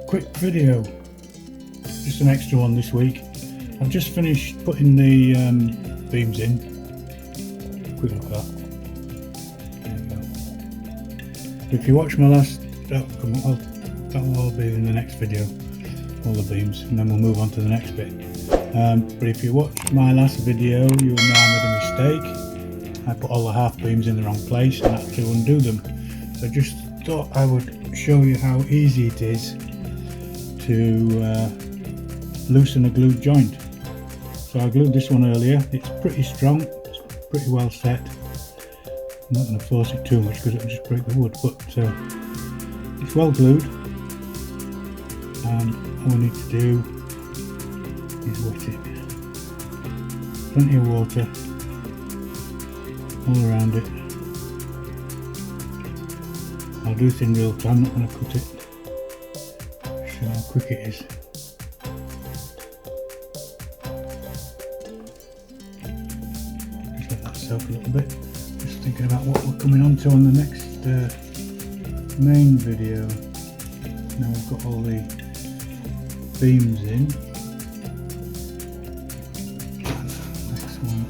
quick video, just an extra one this week. I've just finished putting the beams in. Quick look at that. There you go. If you watch my last, that will all be in the next video, all the beams, and then we'll move on to the next bit. But if you watch my last video, you'll know I made a mistake. I put all the half beams in the wrong place and had to undo them. So I just thought I would show you how easy it is to loosen a glued joint. So I glued this one earlier. It's pretty strong, it's pretty well set. I'm not going to force it too much because it'll just break the wood, but it's well glued, and all we need to do is wet it. Plenty of water all around it. I'll do this in real time, I'm not going to cut it. Show how quick it is. Just let that soak a little bit. Just thinking about what we're coming on to on the next main video. Now we've got all the beams in. Next one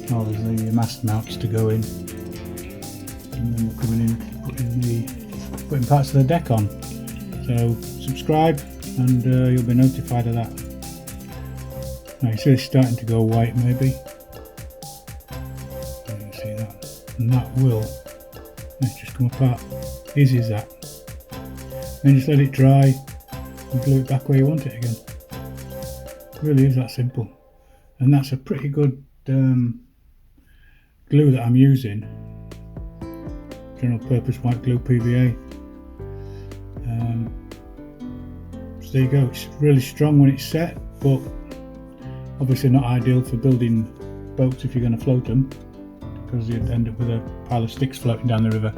is, oh, there's the mast mounts to go in, and then we're coming in putting parts of the deck on. So subscribe and you'll be notified of that. Now you see it's starting to go white maybe. You can see that, and that will just come apart. Easy as that. Then just let it dry and glue it back where you want it again. It really is that simple. And that's a pretty good glue that I'm using. General purpose white glue PVA. So there you go. It's really strong when it's set, but obviously not ideal for building boats if you're going to float them, because you'd end up with a pile of sticks floating down the river.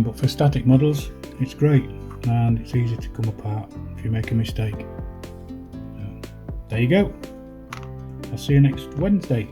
But for static models it's great, and it's easy to come apart if you make a mistake. So, there you go. I'll see you next Wednesday.